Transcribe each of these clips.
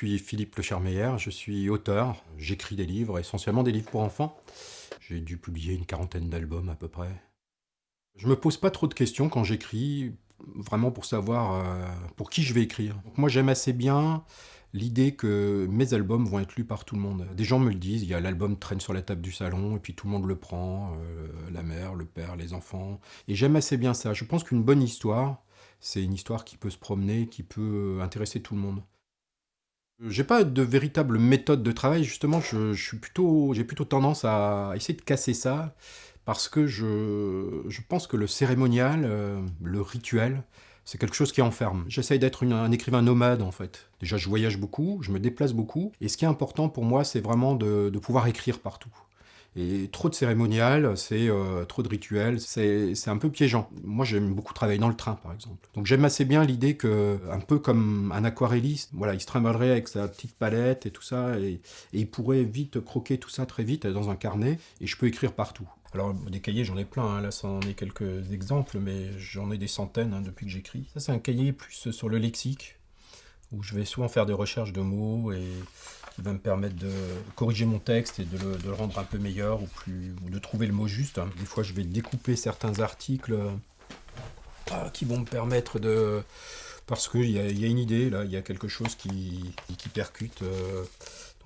suis Philippe Lechermeyer, je suis auteur. J'écris des livres, essentiellement des livres pour enfants. J'ai dû publier une quarantaine d'albums à peu près. Je me pose pas trop de questions quand j'écris, vraiment pour savoir pour qui je vais écrire. Donc moi j'aime assez bien l'idée que mes albums vont être lus par tout le monde. Des gens me le disent, il y a l'album traîne sur la table du salon et puis tout le monde le prend, la mère, le père, les enfants. Et j'aime assez bien ça. Je pense qu'une bonne histoire, c'est une histoire qui peut se promener, qui peut intéresser tout le monde. J'ai pas de véritable méthode de travail, justement, j'ai plutôt tendance à essayer de casser ça, parce que je pense que le cérémonial, le rituel, c'est quelque chose qui enferme. J'essaye d'être un écrivain nomade, en fait. Déjà, je voyage beaucoup, je me déplace beaucoup, et ce qui est important pour moi, c'est vraiment de pouvoir écrire partout. Et trop de cérémonial, c'est trop de rituels, c'est un peu piégeant. Moi, j'aime beaucoup travailler dans le train, par exemple. Donc j'aime assez bien l'idée que, un peu comme un aquarelliste, voilà, il se trimballerait avec sa petite palette et tout ça, et il pourrait vite croquer tout ça très vite dans un carnet, et je peux écrire partout. Alors, des cahiers, j'en ai plein, hein. Là, ça en est quelques exemples, mais j'en ai des centaines hein, depuis que j'écris. Ça, c'est un cahier plus sur le lexique, où je vais souvent faire des recherches de mots et qui va me permettre de corriger mon texte et de le rendre un peu meilleur ou de trouver le mot juste, hein. Des fois, je vais découper certains articles qui vont me permettre de... Parce qu'il y a une idée, là, il y a quelque chose qui percute.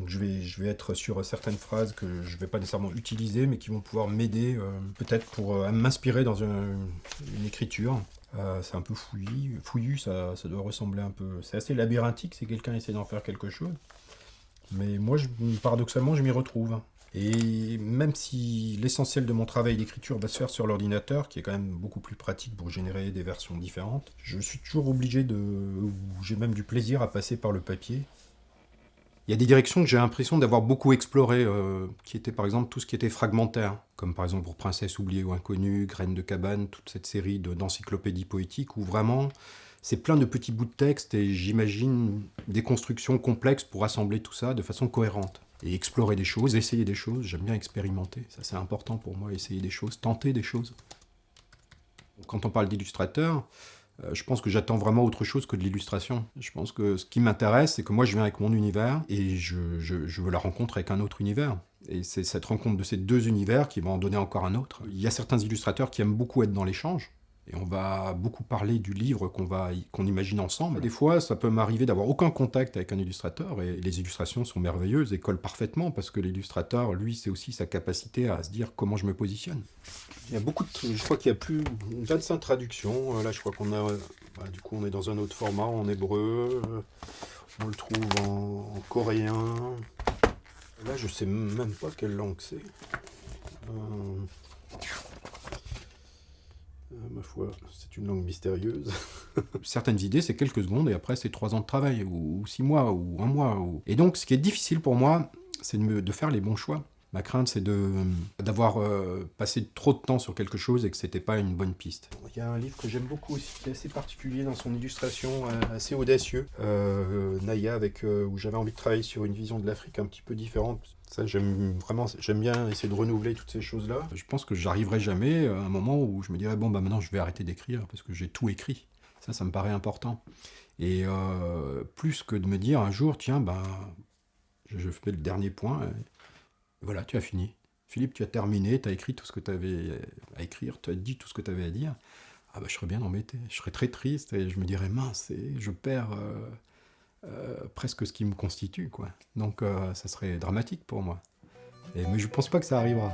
Donc je vais être sur certaines phrases que je ne vais pas nécessairement utiliser, mais qui vont pouvoir m'aider, peut-être pour m'inspirer dans une écriture. C'est un peu fouillu, ça doit ressembler un peu... C'est assez labyrinthique si quelqu'un essaie d'en faire quelque chose. Mais moi, paradoxalement, je m'y retrouve. Et même si l'essentiel de mon travail d'écriture va se faire sur l'ordinateur, qui est quand même beaucoup plus pratique pour générer des versions différentes, je suis toujours obligé ou j'ai même du plaisir à passer par le papier. Il y a des directions que j'ai l'impression d'avoir beaucoup explorées, qui étaient par exemple tout ce qui était fragmentaire, comme par exemple pour Princesse oubliée ou inconnue, Graines de cabane, toute cette série d'encyclopédies poétiques, où vraiment c'est plein de petits bouts de texte et j'imagine des constructions complexes pour assembler tout ça de façon cohérente. Et explorer des choses, essayer des choses, j'aime bien expérimenter, ça c'est important pour moi, essayer des choses, tenter des choses. Quand on parle d'illustrateur, je pense que j'attends vraiment autre chose que de l'illustration. Je pense que ce qui m'intéresse, c'est que moi je viens avec mon univers et je veux la rencontre avec un autre univers. Et c'est cette rencontre de ces deux univers qui va en donner encore un autre. Il y a certains illustrateurs qui aiment beaucoup être dans l'échange. Et on va beaucoup parler du livre qu'on imagine ensemble. Des fois, ça peut m'arriver d'avoir aucun contact avec un illustrateur, et les illustrations sont merveilleuses et collent parfaitement, parce que l'illustrateur, lui, c'est aussi sa capacité à se dire comment je me positionne. Il y a beaucoup de trucs, je crois qu'il y a plus de 25 traductions. Là, je crois qu'on a... du coup, on est dans un autre format, en hébreu. On le trouve en coréen. Là, je sais même pas quelle langue c'est. Ma foi, c'est une langue mystérieuse. Certaines idées, c'est quelques secondes, et après, c'est 3 ans de travail, ou 6 mois, ou un mois. Et donc, ce qui est difficile pour moi, c'est de faire les bons choix. Ma crainte, c'est d'avoir passé trop de temps sur quelque chose et que c'était pas une bonne piste. Il y a un livre que j'aime beaucoup aussi, qui est assez particulier dans son illustration, assez audacieux. Naya, où j'avais envie de travailler sur une vision de l'Afrique un petit peu différente. Ça, j'aime bien essayer de renouveler toutes ces choses-là. Je pense que j'arriverai jamais à un moment où je me dirais, bon, bah maintenant je vais arrêter d'écrire, parce que j'ai tout écrit. Ça me paraît important. Et plus que de me dire un jour, tiens, ben, je fais le dernier point. Voilà, tu as fini. Philippe, tu as terminé, tu as écrit tout ce que tu avais à écrire, tu as dit tout ce que tu avais à dire. Ah bah, je serais bien embêté, je serais très triste et je me dirais, mince, je perds presque ce qui me constitue, quoi. Donc ça serait dramatique pour moi. Mais je pense pas que ça arrivera.